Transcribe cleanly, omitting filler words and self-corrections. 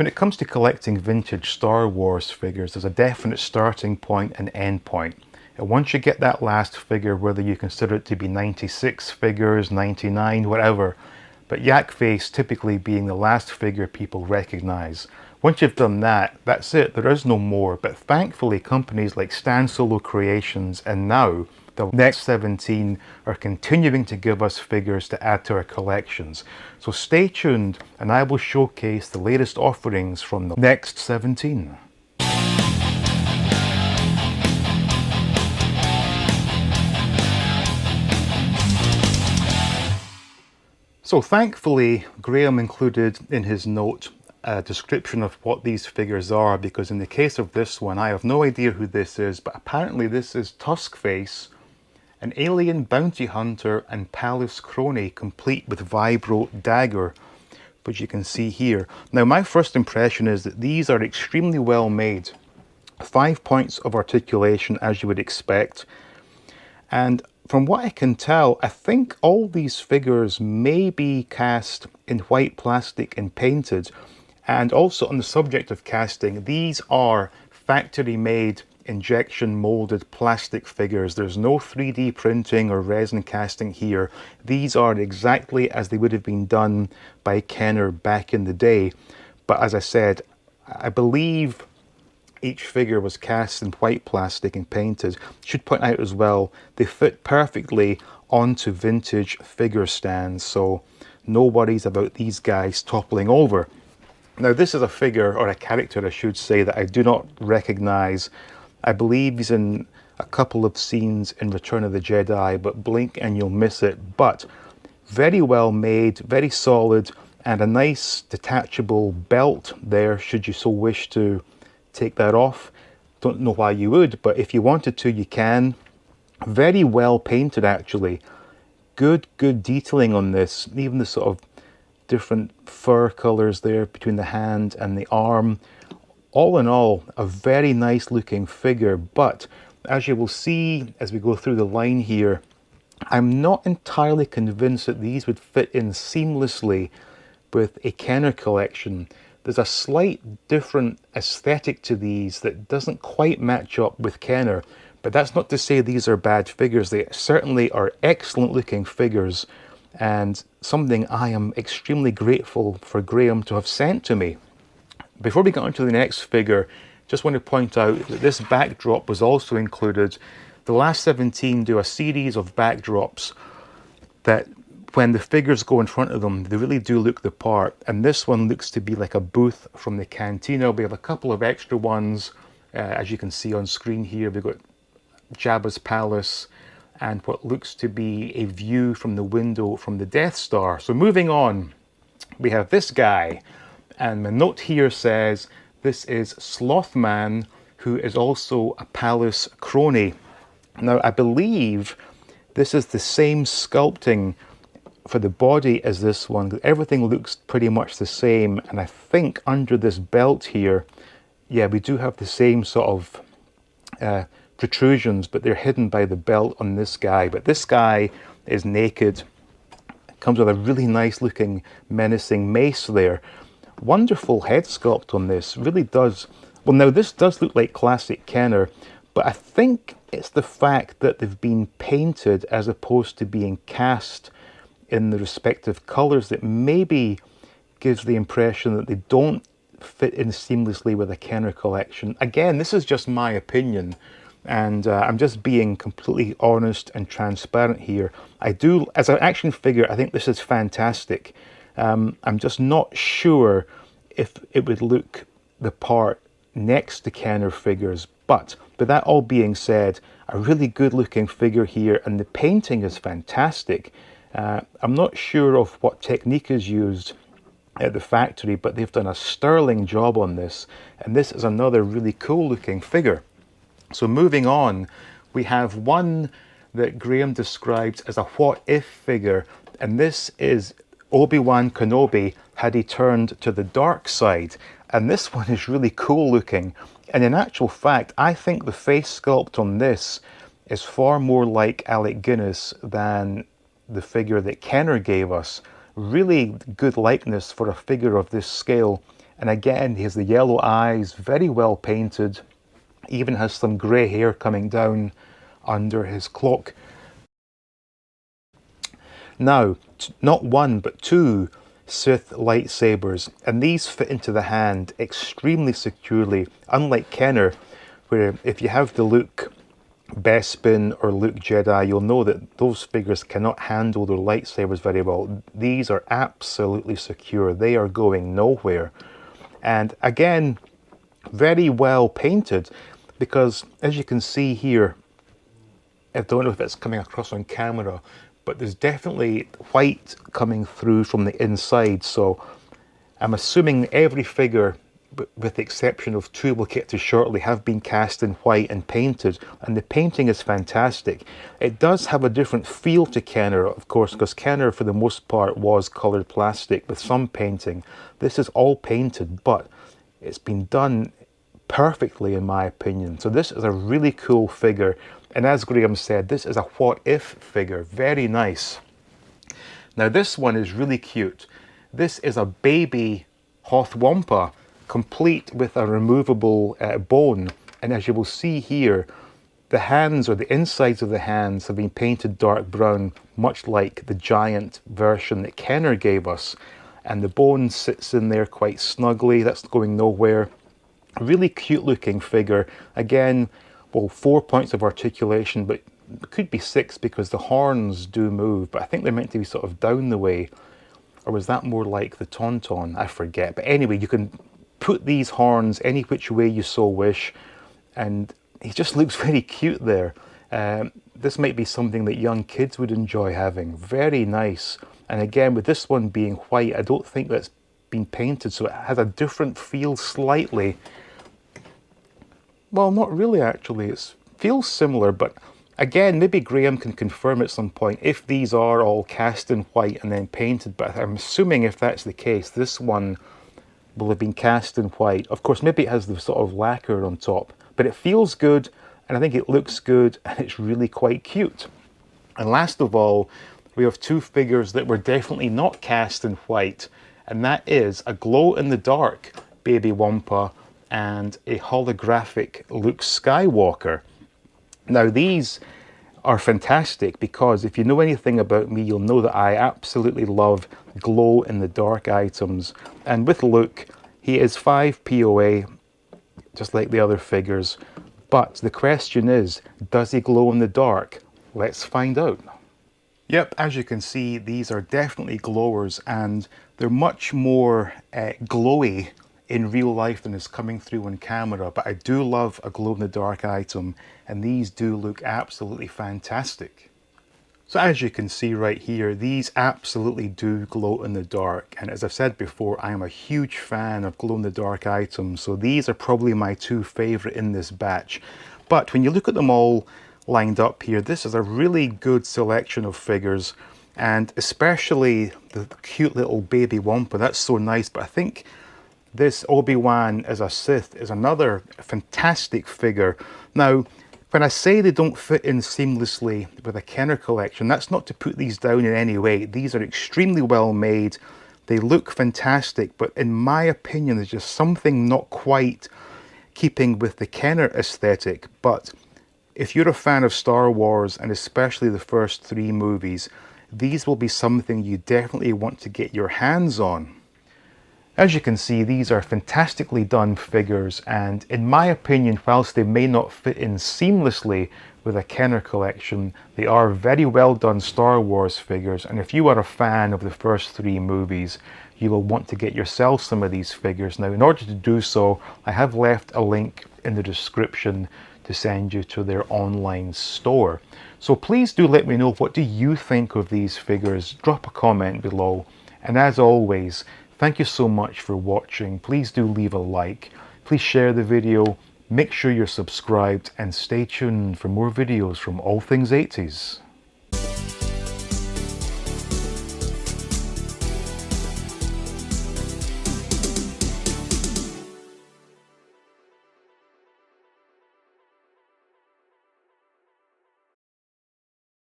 When it comes to collecting vintage Star Wars figures, there's a definite starting point and end point. And once you get that last figure, whether you consider it to be 96 figures, 99, whatever, but Yak Face typically being the last figure people recognize. Once you've done that, that's it, there is no more. But thankfully, companies like Stan Solo Creations and now the next 17 are continuing to give us figures to add to our collections. So stay tuned and I will showcase the latest offerings from the next 17. So thankfully, Graham included in his note a description of what these figures are, because in the case of this one, I have no idea who this is, but apparently this is Tusk Face, an alien bounty hunter and palace crony, complete with vibro dagger, which you can see here. Now my first impression is that these are extremely well made. 5 points of articulation as you would expect. And from what I can tell, I think all these figures may be cast in white plastic and painted. And also on the subject of casting, these are factory made injection molded plastic figures. There's no 3D printing or resin casting here. These are exactly as they would have been done by Kenner back in the day. But as I said, I believe each figure was cast in white plastic and painted. Should point out as well, they fit perfectly onto vintage figure stands, so no worries about these guys toppling over. Now this is a figure, or a character I should say, that I do not recognize. I believe he's in a couple of scenes in Return of the Jedi, but blink and you'll miss it. But very well made, very solid, and a nice detachable belt there should you so wish to take that off. Don't know why you would, but if you wanted to, you can. Very well painted actually. Good detailing on this. Even the sort of different fur colors there between the hand and the arm. All in all, a very nice looking figure, but as you will see as we go through the line here, I'm not entirely convinced that these would fit in seamlessly with a Kenner collection. There's a slight different aesthetic to these that doesn't quite match up with Kenner, but that's not to say these are bad figures. They certainly are excellent looking figures and something I am extremely grateful for Graham to have sent to me. Before we get on to the next figure, just want to point out that this backdrop was also included. The last 17 do a series of backdrops that when the figures go in front of them, they really do look the part. And this one looks to be like a booth from the cantina. We have a couple of extra ones, as you can see on screen here. We've got Jabba's palace and what looks to be a view from the window from the Death Star. So moving on, we have this guy. And my note here says this is Sloth Man, who is also a palace crony. Now I believe this is the same sculpting for the body as this one. Everything looks pretty much the same, and I think under this belt here, yeah, we do have the same sort of protrusions, but they're hidden by the belt on this guy. But this guy is naked, comes with a really nice looking menacing mace there. Wonderful head sculpt on this, really does. Well, now this does look like classic Kenner, but I think it's the fact that they've been painted as opposed to being cast in the respective colors that maybe gives the impression that they don't fit in seamlessly with a Kenner collection. Again, this is just my opinion, and I'm just being completely honest and transparent here. I do, as an action figure, I think this is fantastic. I'm just not sure if it would look the part next to Kenner figures, but with that all being said, a really good looking figure here, and the painting is fantastic. I'm not sure of what technique is used at the factory, but they've done a sterling job on this, and this is another really cool looking figure. So moving on, we have one that Graham describes as a what if figure, and this is Obi-Wan Kenobi had he turned to the dark side. And this one is really cool looking, and in actual fact I think the face sculpt on this is far more like Alec Guinness than the figure that Kenner gave us. Really good likeness for a figure of this scale, And again, he has the yellow eyes, very well painted, even has some grey hair coming down under his cloak. Now, not one, but two Sith lightsabers, and these fit into the hand extremely securely, unlike Kenner, where if you have the Luke Bespin or Luke Jedi, you'll know that those figures cannot handle their lightsabers very well. These are absolutely secure. They are going nowhere. And again, very well painted, because as you can see here, I don't know if it's coming across on camera, but there's definitely white coming through from the inside. So I'm assuming every figure, with the exception of two we'll get to shortly, have been cast in white and painted, and the painting is fantastic. It does have a different feel to Kenner, of course, because Kenner for the most part was coloured plastic with some painting. This is all painted, but it's been done perfectly in my opinion. So this is a really cool figure, and as Graham said, this is a what if figure. Very nice. Now this one is really cute. This is a baby Hoth Wampa, complete with a removable bone, and as you will see here, the hands, or the insides of the hands, have been painted dark brown, much like the giant version that Kenner gave us, and the bone sits in there quite snugly. That's going nowhere. A really cute looking figure. Again, well, 4 points of articulation, but it could be 6 because the horns do move, but I think they're meant to be sort of down the way. Or was that more like the Tauntaun? I forget. But anyway, you can put these horns any which way you so wish, and he just looks very cute there. This might be something that young kids would enjoy having. Very nice. And again, with this one being white, I don't think that's been painted, so it has a different feel slightly. Well, not really actually. It feels similar, but again, maybe Graham can confirm at some point if these are all cast in white and then painted, but I'm assuming if that's the case, this one will have been cast in white. Of course, maybe it has the sort of lacquer on top, but it feels good, and I think it looks good, and it's really quite cute. And last of all, we have two figures that were definitely not cast in white, and that is a glow-in-the-dark baby Wampa and a holographic Luke Skywalker. Now these are fantastic because if you know anything about me, you'll know that I absolutely love glow-in-the-dark items. And with Luke, he is 5 POA, just like the other figures. But the question is, does he glow in the dark? Let's find out. Yep, as you can see, these are definitely glowers, and they're much more glowy in real life than is coming through on camera, but I do love a glow-in-the-dark item, and these do look absolutely fantastic. So as you can see right here, these absolutely do glow in the dark, and as I've said before, I am a huge fan of glow-in-the-dark items, so these are probably my two favourite in this batch. But when you look at them all lined up here, this is a really good selection of figures, and especially the cute little baby Wampa. That's so nice. But I think this Obi-Wan as a Sith is another fantastic figure. Now, when I say they don't fit in seamlessly with a Kenner collection, that's not to put these down in any way. These are extremely well made. They look fantastic, but in my opinion, there's just something not quite keeping with the Kenner aesthetic. But if you're a fan of Star Wars, and especially the first 3 movies, these will be something you definitely want to get your hands on. As you can see, these are fantastically done figures, and in my opinion, whilst they may not fit in seamlessly with a Kenner collection, they are very well done Star Wars figures, and if you are a fan of the first 3 movies, you will want to get yourself some of these figures. Now, in order to do so, I have left a link in the description to send you to their online store. So please do let me know, what do you think of these figures? Drop a comment below, and as always, thank you so much for watching. Please do leave a like. Please share the video. Make sure you're subscribed and stay tuned for more videos from All Things 80s.